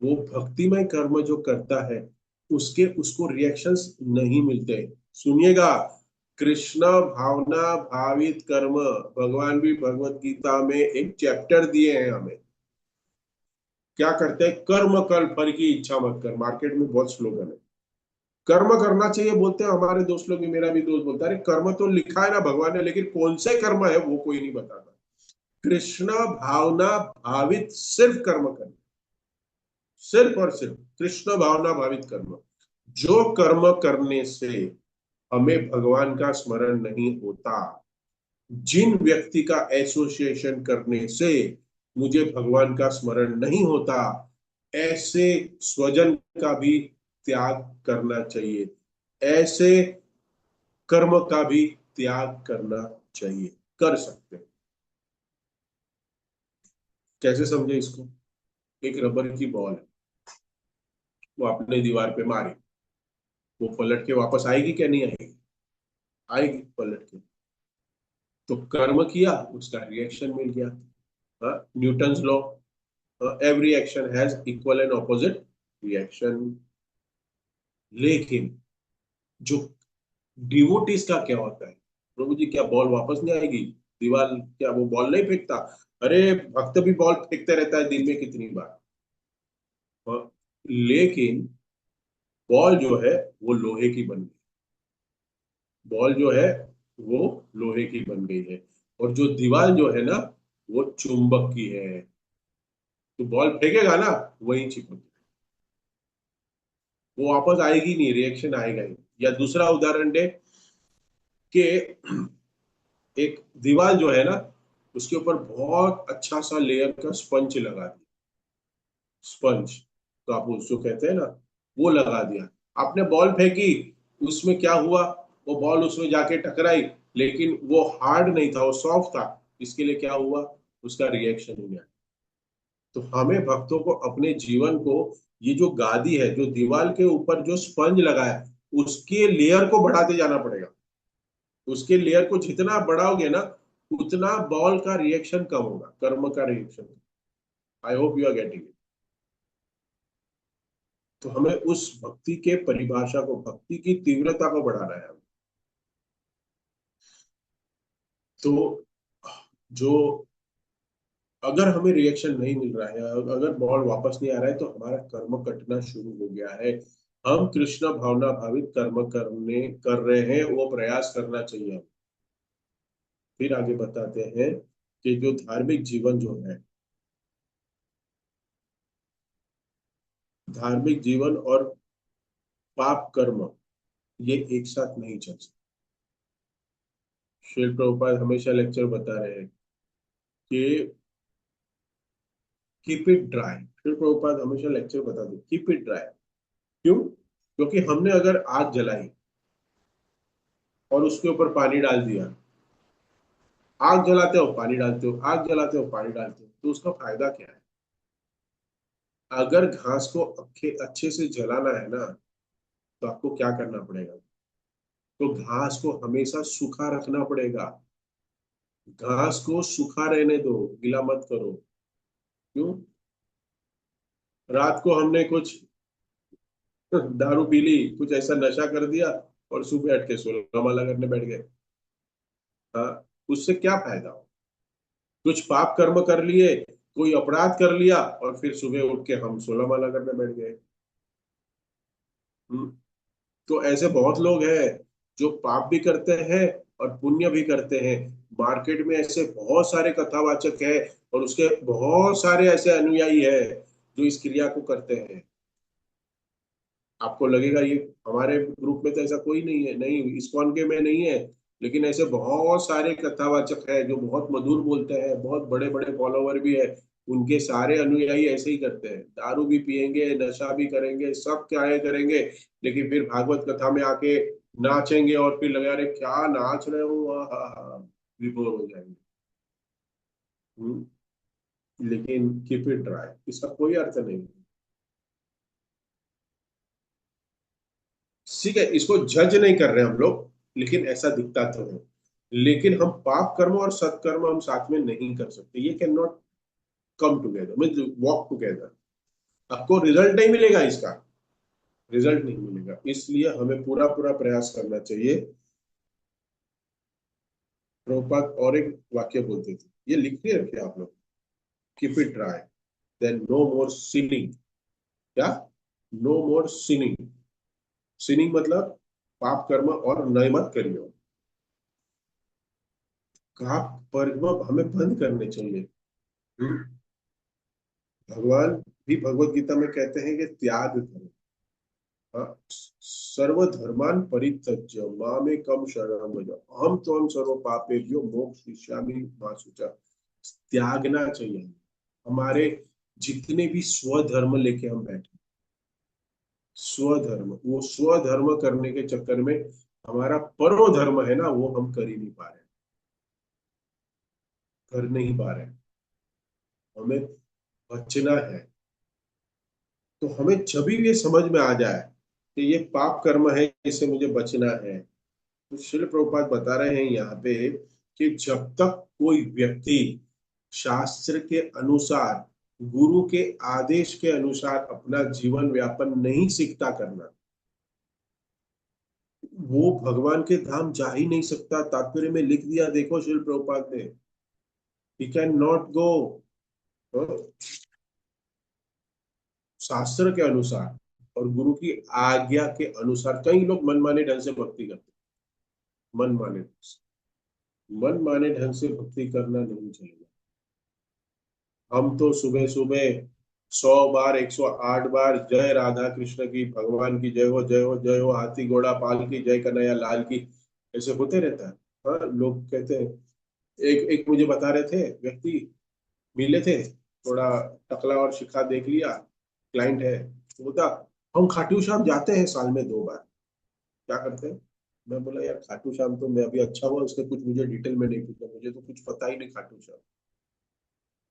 वो भक्तिमय कर्म जो करता है, उसके उसको रिएक्शंस नहीं मिलते। सुनिएगा, कृष्ण भावना भावित कर्म, भगवान भी भगवत गीता में एक चैप्टर दिए हैं हमें। क्या करते हैं, कर्म कर फल की इच्छा मत कर। मार्केट में बहुत स्लोगन है, कर्म करना चाहिए बोलते हैं हमारे दोस्त लोग भी, मेरा भी दोस्त बोलता है, अरे कर्म तो लिखा है ना भगवान ने, लेकिन कौन से कर्म है वो कोई नहीं बताता। कृष्ण भावना भावित सिर्फ कर्म करना, सिर्फ और सिर्फ कृष्ण भावना भावित कर्म। जो कर्म करने से हमें भगवान का स्मरण नहीं होता, जिन व्यक्ति का एसोसिएशन करने से मुझे भगवान का स्मरण नहीं होता, ऐसे स्वजन का भी त्याग करना चाहिए, ऐसे कर्म का भी त्याग करना चाहिए। कर सकते हैं। कैसे समझे इसको? एक रबर की बॉल है, वो आपने दीवार पे मारी, वो पलट के वापस आएगी क्या, नहीं आएगी? आएगी पलट के। तो कर्म किया, उसका रिएक्शन मिल गया। Newton's law, every action has equal and opposite reaction. लेकिन जो डिवोटीज का क्या होता है, प्रभु जी क्या बॉल वापस नहीं आएगी? दीवार क्या वो बॉल नहीं फेंकता? अरे भक्त भी बॉल फेंकते रहता है दिन में कितनी बार। लेकिन बॉल जो है वो लोहे की बन गई, बॉल जो है वो लोहे की बन गई है, और जो दीवार जो है ना वो चुंबक की है। तो बॉल फेंकेगा ना, वही चिपक, वो वापस आएगी नहीं, रिएक्शन आएगा ही। या दूसरा उदाहरण दे कि एक दीवार जो है ना, उसके ऊपर बहुत अच्छा सा लेयर का स्पंज लगा दिया, स्पंज, तो आप उसको कहते हैं ना, वो लगा दिया। आपने बॉल फेंकी, उसमें क्या हुआ, वो बॉल उसमें जाके टकराई, लेकिन वो हार्ड नहीं था, वो सॉफ्ट था। इसके लिए क्या हुआ, उसका रिएक्शन हो गया। तो हमें भक्तों को अपने जीवन को, ये जो गादी है, जो दीवार के ऊपर जो स्पंज लगा है, उसके लेयर को बढ़ाते जाना पड़ेगा। उसके लेयर को जितना बढ़ाओगे ना, उतना बॉल का रिएक्शन कम होगा, कर्म का reaction. I hope you are getting it. तो हमें उस भक्ति के परिभाषा को, भक्ति की तीव्रता को बढ़ाना है। तो जो, अगर हमें रिएक्शन नहीं मिल रहा है, अगर बॉल वापस नहीं आ रहा है, तो हमारा कर्म कटना शुरू हो गया है। हम कृष्ण भावना भावित कर्म कर रहे हैं, वो प्रयास करना चाहिए। फिर आगे बताते हैं कि जो धार्मिक जीवन जो है, धार्मिक जीवन और पाप कर्म, ये एक साथ नहीं चल सकते। श्री प्रभुपाद हमेशा लेक्चर बता रहे हैं कि keep it dry. Shri Prabhupada हमेशा लेक्चर बताते, कीप इट ड्राई। क्यों? क्योंकि हमने अगर आग जलाई और उसके ऊपर पानी डाल दिया, आग जलाते हो पानी डालते हो, आग जलाते हो पानी डालते हो, तो उसका फायदा क्या है? अगर घास को अच्छे अच्छे से जलाना है ना, तो आपको क्या करना पड़ेगा? तो घास को हमेशा सूखा रखना पड़ेगा। घास को सूखा रहने दो, गीला मत करो। क्यों? रात को हमने कुछ दारू पी ली, कुछ ऐसा नशा कर दिया, और सुबह हट के सोलह माला करने बैठ गए। हाँ, उससे क्या फायदा हो? कुछ पाप कर्म कर लिए, कोई अपराध कर लिया, और फिर सुबह उठ के हम सोलह माला करने बैठ गए। हम्म, तो ऐसे बहुत लोग हैं जो पाप भी करते हैं और पुण्य भी करते हैं। मार्केट में ऐसे बहुत सारे कथावाचक हैं, और उसके बहुत सारे ऐसे अनुयायी हैं जो इस क्रिया को करते हैं। आपको लगेगा ये हमारे ग्रुप में तो ऐसा कोई नहीं है, नहीं, इस्कॉन के में नहीं है, लेकिन ऐसे बहुत सारे कथावाचक हैं जो बहुत मधुर बोलते हैं, बहुत बड़े बड़े फॉलोवर भी है। उनके सारे अनुयायी ऐसे ही करते हैं, दारू भी पियेंगे, नशा भी करेंगे, सब क्या करेंगे, लेकिन फिर भागवत कथा में आके नाचेंगे, और फिर लगा रहे क्या नाच रहे हो, विभोर हो जाएंगे। हम्म, लेकिन कीप इट ड्राई, इसका कोई अर्थ नहीं है। ठीक है, इसको जज नहीं कर रहे हम लोग, लेकिन ऐसा दिखता तो है। लेकिन हम पाप कर्म और सत्कर्म हम साथ में नहीं कर सकते, ये can not come together, mean walk together. आपको रिजल्ट नहीं मिलेगा इसका, रिजल्ट नहीं मिलेगा, इसलिए हमें पूरा पूरा प्रयास करना चाहिए। प्रभुपाद और एक वाक्य बोलते थे, ये लिख के रखे आप लोग, keep it dry, then no more sinning. क्या? No more sinning. सिनिंग मतलब पाप कर्म और नए मत करियो। पाप कर्म हमें बंद करने चाहिए। हम्म? भगवान भी भगवत गीता में कहते हैं कि त्याग करो। हाँ, सर्वधर्मान परित्यज्य मामेकं शरणं व्रज, अहम त्वं सर्व पापेभ्यो मोक्षयिष्यामि मा शुचः। त्यागना चाहिए हमारे जितने भी स्वधर्म लेके हम बैठे, स्वधर्म, वो स्वधर्म करने के चक्कर में हमारा परो धर्म है ना, वो हम कर ही नहीं पा रहे, कर नहीं पा रहे। हमें बचना है। तो हमें जब भी ये समझ में आ जाए कि ये पाप कर्म है, इससे मुझे बचना है, तो श्रील प्रभुपाद बता रहे हैं यहाँ पे कि जब तक कोई व्यक्ति शास्त्र के अनुसार, गुरु के आदेश के अनुसार अपना जीवन व्यापन नहीं सीखता करना, वो भगवान के धाम जा ही नहीं सकता। तात्पर्य में लिख दिया, देखो श्रील प्रभुपाद ने, ही कैन नॉट गो शास्त्र के अनुसार और गुरु की आज्ञा के अनुसार। कई लोग मनमाने ढंग से भक्ति करते हैं, मन माने ढंग से। मन माने ढंग से भक्ति करना नहीं चलेगा। हम तो सुबह सुबह 100 बार, 108 बार जय राधा कृष्ण की, भगवान की जय हो, जय हो, जय हो, हाथी घोड़ा पाल की जय, कन्हैया लाल की, ऐसे होते रहता है। हाँ, लोग कहते हैं। एक एक मुझे बता रहे थे व्यक्ति, मिले थे, थोड़ा टकला और शिखा देख लिया, क्लाइंट है, तो बोलता हम खाटू श्याम जाते हैं साल में 2 बार। क्या करते हैं? मैं बोला यार खाटू श्याम तो मैं अभी अच्छा हुआ उसने कुछ मुझे डिटेल में नहीं पूछा, मुझे तो कुछ पता ही नहीं खाटू श्याम।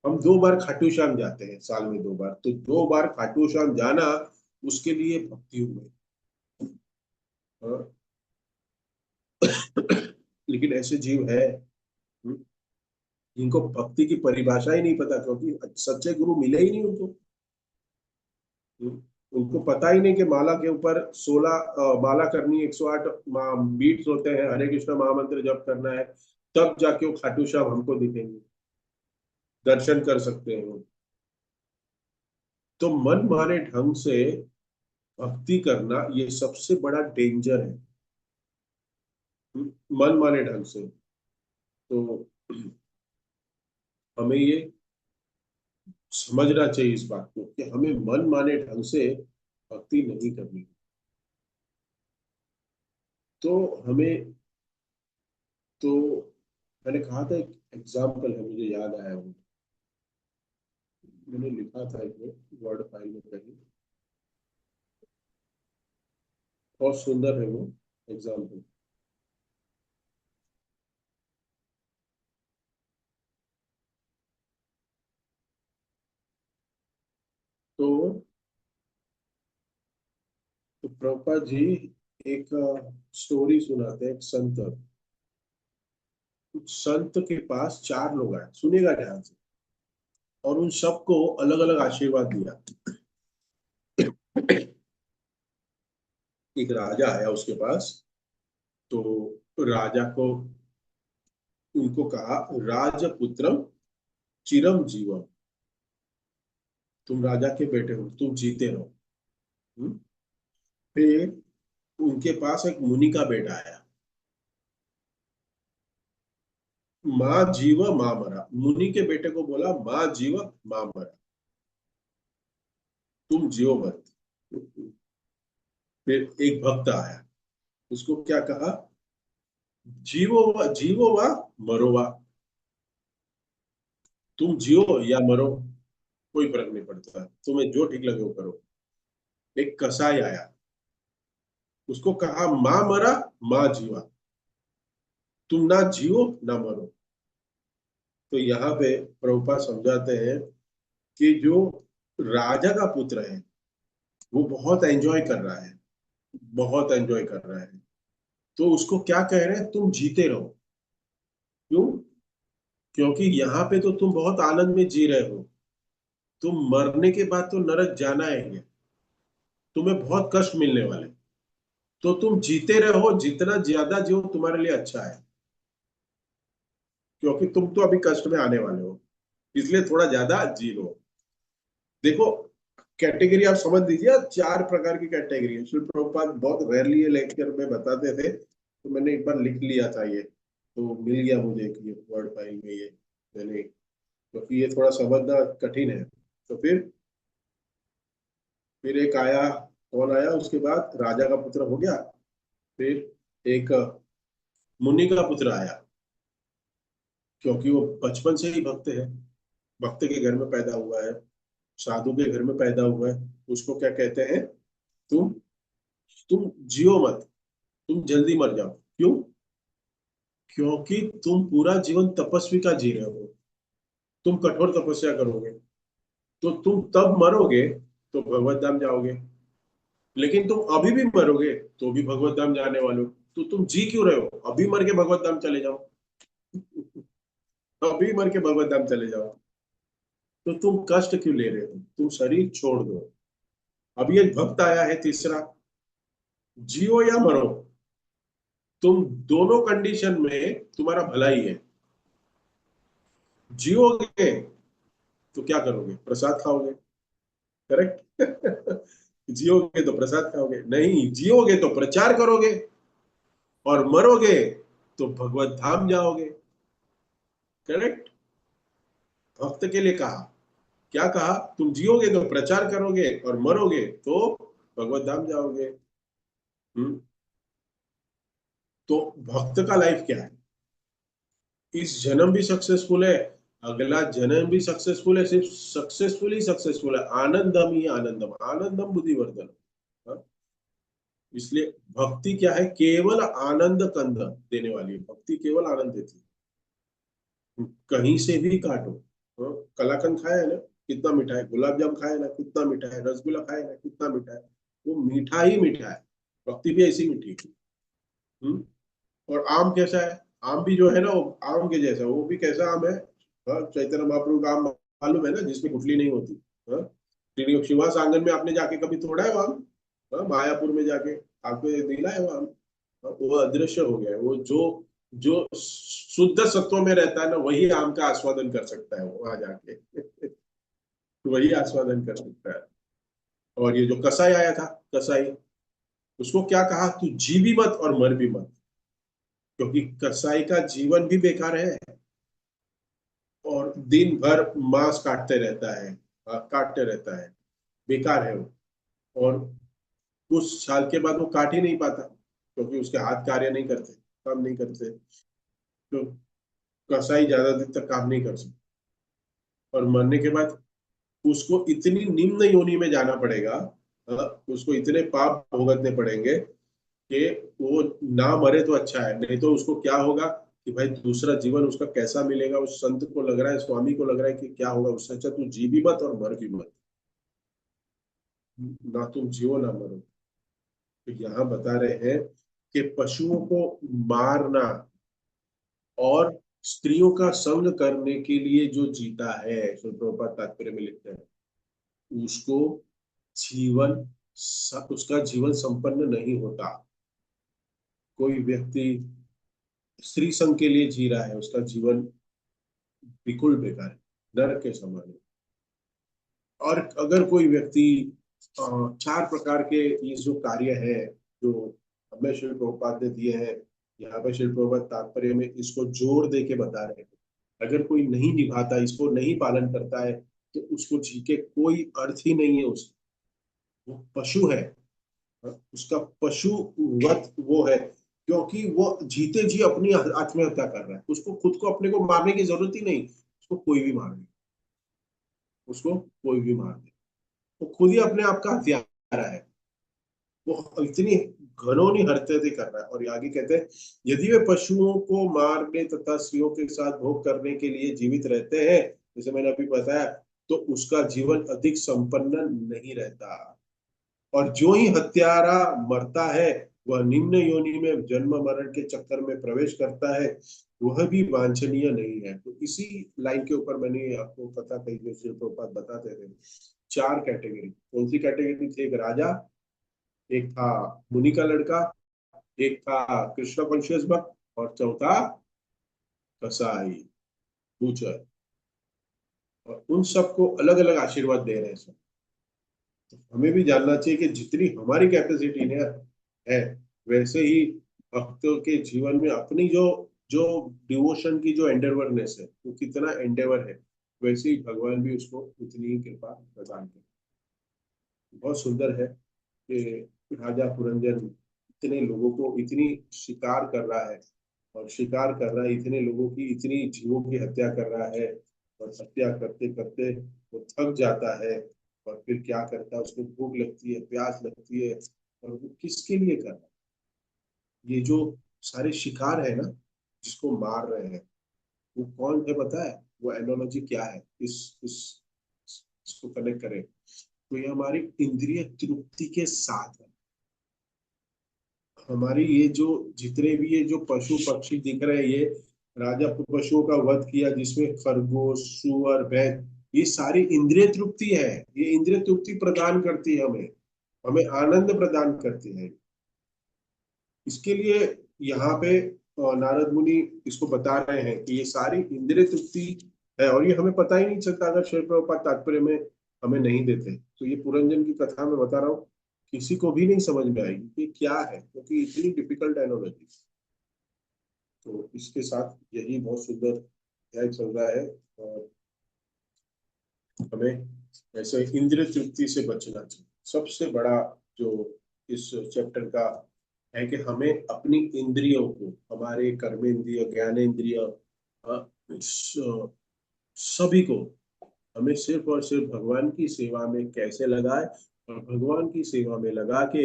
हम 2 बार खाटू श्याम जाते हैं साल में 2 बार, तो 2 बार खाटू श्याम जाना उसके लिए भक्ति हुई। हाँ। लेकिन ऐसे जीव है, हम्म, जिनको भक्ति की परिभाषा ही नहीं पता, क्योंकि सच्चे गुरु मिले ही नहीं उनको। हम्म, उनको पता ही नहीं कि माला के ऊपर 16 माला करनी, 108 बीट्स होते हैं, हरे कृष्ण महामंत्र जप करना है, तब जाके वो खाटू श्याम हमको दिखेंगे, दर्शन कर सकते हैं वो। तो मन माने ढंग से भक्ति करना ये सबसे बड़ा डेंजर है। मन माने ढंग से। तो हमें ये समझना चाहिए इस बात को कि हमें मन माने ढंग से भक्ति नहीं करनी। तो हमें, तो मैंने कहा था एक एग्जाम्पल है, मुझे याद आया वो, मैंने लिखा था एक वर्ड फाइल में कहीं, बहुत सुंदर है वो एग्जाम्पल। तो, प्रभुपाद जी एक स्टोरी सुनाते हैं। एक संत, उस संत के पास 4 लोग आए, सुनेगा ध्यान से, और उन सबको अलग अलग आशीर्वाद दिया। एक राजा आया उसके पास, तो राजा को, उनको कहा राजपुत्रम चिरम जीवम, तुम राजा के बेटे हो, तुम जीते रहो। हम्म? फिर उनके पास एक मुनि का बेटा आया, माँ जीव माँ मरा, मुनि के बेटे को बोला माँ जीव माँ मरा, तुम जियो मत। फिर एक भक्त आया, उसको क्या कहा, जीवो वा मरो वा, तुम जियो या मरो, कोई फर्क नहीं पड़ता, तुम्हें जो ठीक लगे वो करो। एक कसाई आया, उसको कहा माँ मरा माँ जीवा, तुम ना जियो ना मरो। तो यहाँ पे प्रभुपाद समझाते हैं कि जो राजा का पुत्र है वो बहुत एंजॉय कर रहा है, बहुत एंजॉय कर रहा है, तो उसको क्या कह रहे हैं, तुम जीते रहो। क्यों? क्योंकि यहाँ पे तो तुम बहुत आनंद में जी रहे हो, तुम मरने के बाद तो नरक जाना है, तुम्हें बहुत कष्ट मिलने वाले, तो तुम जीते रहो, जितना ज्यादा जियो तुम्हारे लिए अच्छा है, क्योंकि तुम तो अभी कष्ट में आने वाले हो, इसलिए थोड़ा ज्यादा जी लो। देखो, कैटेगरी आप समझ लीजिए, 4 प्रकार की कैटेगरी है। श्री प्रभुपाद बहुत रेयरली ये लेक्चर में बताते थे, तो मैंने एक बार लिख लिया था ये, तो मिल गया मुझे कि ये वर्ड फाइल में ये मैंने, क्योंकि ये थोड़ा समझना कठिन है। तो फिर एक आया, कौन आया उसके बाद, राजा का पुत्र हो गया। फिर एक मुनि का पुत्र आया, क्योंकि वो बचपन से ही भक्त है, भक्त के घर में पैदा हुआ है, साधु के घर में पैदा हुआ है। उसको क्या कहते हैं, तुम तुम जियो मत, तुम जल्दी मर जाओ। क्यों? क्योंकि तुम पूरा जीवन तपस्वी का जी रहे हो, तुम कठोर तपस्या करोगे, तो तुम तब मरोगे तो भगवत धाम जाओगे। लेकिन तुम अभी भी मरोगे तो भी भगवत धाम जाने वाले हो, तो तुम जी क्यों रहे हो, अभी मर के भगवत धाम चले जाओ। अभी मर के भगवत धाम चले जाओ, तो तुम कष्ट क्यों ले रहे हो, तुम शरीर छोड़ दो। अभी एक भक्त आया है तीसरा, जियो या मरो, तुम दोनों कंडीशन में तुम्हारा भला ही है। जियोगे तो क्या करोगे, प्रसाद खाओगे, करेक्ट। जियोगे तो प्रसाद खाओगे, नहीं जियोगे तो प्रचार करोगे, और मरोगे तो भगवत धाम जाओगे। करेक्ट। भक्त के लिए कहा, क्या कहा, तुम जियोगे तो प्रचार करोगे और मरोगे तो भगवत धाम जाओगे। हम्म। तो भक्त का लाइफ क्या है, इस जन्म भी सक्सेसफुल है, अगला जन्म भी सक्सेसफुल है, सिर्फ सक्सेसफुल ही सक्सेसफुल है, आनंदम ही आनंदम, आनंदम बुद्धिवर्धन। हाँ? इसलिए भक्ति क्या है, केवल आनंद कंद देने वाली है, भक्ति केवल आनंद देती है। कहीं से भी काटो। हाँ? कलाकंद खाया है ना, कितना मीठा है, गुलाब जाम खाया है ना, कितना मीठा है, रसगुल्ला खाया है ना, कितना मीठा है, वो मीठा ही मीठा है। भक्ति भी ऐसी मीठी है। हम्म। और आम कैसा है, आम भी जो है ना, वो आम के जैसा, वो भी कैसा आम है। हाँ, चैतन्य महाप्रभु का आम मालूम है ना, जिसमें गुठली नहीं होती। हाँ, श्रीनिवास आंगन में आपने जाके कभी तोड़ा है वो आम। हाँ, मायापुर में जाके आपको ये मिला है वो आम। हाँ, वो अदृश्य हो गया है, वो जो जो शुद्ध सत्व में रहता है ना, वही आम का आस्वादन कर सकता है वो वहां जाके। वही आस्वादन कर सकता है। और ये जो कसाई आया था, कसाई, उसको क्या कहा, तू जी भी मत और मर भी मत, क्योंकि कसाई का जीवन भी बेकार है, और दिन भर मांस काटते रहता है, काटते रहता है, बेकार है वो। और कुछ साल के बाद वो काट ही नहीं पाता, क्योंकि उसके हाथ कार्य नहीं करते, काम नहीं करते। तो कसाई ज्यादा दिन तक काम नहीं कर सकता, और मरने के बाद उसको इतनी निम्न योनि में जाना पड़ेगा, उसको इतने पाप भुगतने पड़ेंगे कि वो ना मरे तो अच्छा है, नहीं तो उसको क्या होगा कि भाई दूसरा जीवन उसका कैसा मिलेगा, उस संत को लग रहा है, स्वामी को लग रहा है कि क्या होगा, उससे अच्छा तू जी भी मत और मर भी मत, ना तुम जियो ना मरो। तो यहाँ बता रहे हैं कि पशुओं को मारना और स्त्रियों का संग करने के लिए जो जीता है, श्री प्रभुपाद तात्पर्य में लिखते हैं, उसको जीवन उसका जीवन संपन्न नहीं होता। कोई व्यक्ति स्त्री संघ के लिए जी रहा है, उसका जीवन बिल्कुल बेकार है, नरक के समान है। और अगर कोई व्यक्ति चार प्रकार के ये जो कार्य है, जो हमें श्री प्रभुपाद ने दिए हैं, यहाँ पे श्री प्रभुपाद तात्पर्य में इसको जोर दे के बता रहे हैं, अगर कोई नहीं निभाता, इसको नहीं पालन करता है, तो उसको जी के कोई अर्थ ही नहीं है, उसको, वो पशु है। उसका पशुवत वो है, क्योंकि वो जीते जी अपनी आत्महत्या कर रहा है, उसको खुद को अपने को मारने की जरूरत ही नहीं, उसको कोई भी मार दे, उसको कोई भी मार दे, वो खुद ही अपने आप का हत्यारा है। वो इतनी घनौनी हरकतें कर रहा है। और आगे कहते हैं, यदि वे पशुओं को मारने तथा स्त्रियों के साथ भोग करने के लिए जीवित रहते हैं, जैसे मैंने अभी बताया, तो उसका जीवन अधिक संपन्न नहीं रहता। और जो ही हत्यारा मरता है, वह निम्न योनि में जन्म मरण के चक्कर में प्रवेश करता है, वह भी वांछनीय नहीं है। तो इसी लाइन के ऊपर मैंने आपको कथा कही, जो श्री प्रभुपाद बताते थे, चार कैटेगरी, कौन सी कैटेगरी थी, एक राजा, एक था मुनि का लड़का, एक था कृष्ण कॉन्शियस भक्त, और चौथा कसाई, बूचर। और उन सबको अलग अलग आशीर्वाद दे रहे हैं सब। तो हमें भी जानना चाहिए कि जितनी हमारी कैपेसिटी है, वैसे ही भक्तों के जीवन में अपनी जो जो डिवोशन की जो एंडेवरनेस है, वो कितना एंडेवर है, वैसे ही भगवान भी उसको उतनी ही कृपा प्रदान करे। बहुत सुंदर है कि राजा पुरंजन इतने लोगों को इतनी शिकार कर रहा है, और शिकार कर रहा है इतने लोगों की, इतनी जीवों की हत्या कर रहा है, और हत्या करते करते वो थक जाता है, और फिर क्या करता है, उसको भूख लगती है, प्यास लगती है, और वो किसके लिए कर रहा है, ये जो सारे शिकार है ना, जिसको मार रहे हैं, वो कौन है पता है, वो एनोलॉजी क्या है, इस इसको कनेक्ट करें, तो ये हमारी इंद्रिय तृप्ति के साथ है। हमारी ये जो जितने भी ये जो पशु पक्षी दिख रहे हैं, ये राजा पशुओं का वध किया, जिसमें खरगोश, सुअर, भैंस, ये सारी इंद्रिय तृप्ति है। ये इंद्रिय तृप्ति प्रदान करती है हमें, हमें आनंद प्रदान करती है। इसके लिए यहाँ पे नारद मुनि इसको बता रहे हैं कि ये सारी इंद्रिय तृप्ति है, और ये हमें पता ही नहीं चलता अगर श्री प्रभुपाद तात्पर्य में हमें नहीं देते। तो ये पुरंजन की कथा में बता रहा हूँ, किसी को भी नहीं समझ में आएगी कि क्या है, क्योंकि इतनी डिफिकल्ट एनोलॉजी। तो इसके साथ यही बहुत सुंदर अध्याय चल रहा है। और हमें ऐसे इंद्रिय तृप्ति से बचना चाहिए। सबसे बड़ा जो इस चैप्टर का है कि हमें अपनी इंद्रियों को, हमारे कर्मेंद्रिय, ज्ञानेंद्रिय, सभी को हमें सिर्फ और सिर्फ भगवान की सेवा में कैसे लगाए, और भगवान की सेवा में लगा के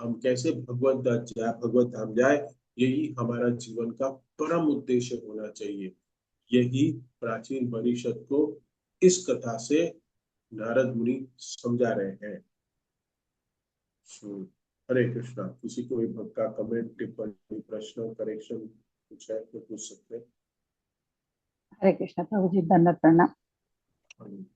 हम कैसे भगवत धाम जाए, यही हमारा जीवन का परम उद्देश्य होना चाहिए। यही प्राचीन परिषद को इस कथा से नारद मुनि समझा रहे हैं। हरे कृष्णा। किसी को भी भक्त का कमेंट, टिप्पणी, प्रश्न, करेक्शन कुछ है तो पूछ सकते हरे कृष्ण प्रभु जी, दंडवत प्रणाम। हैं।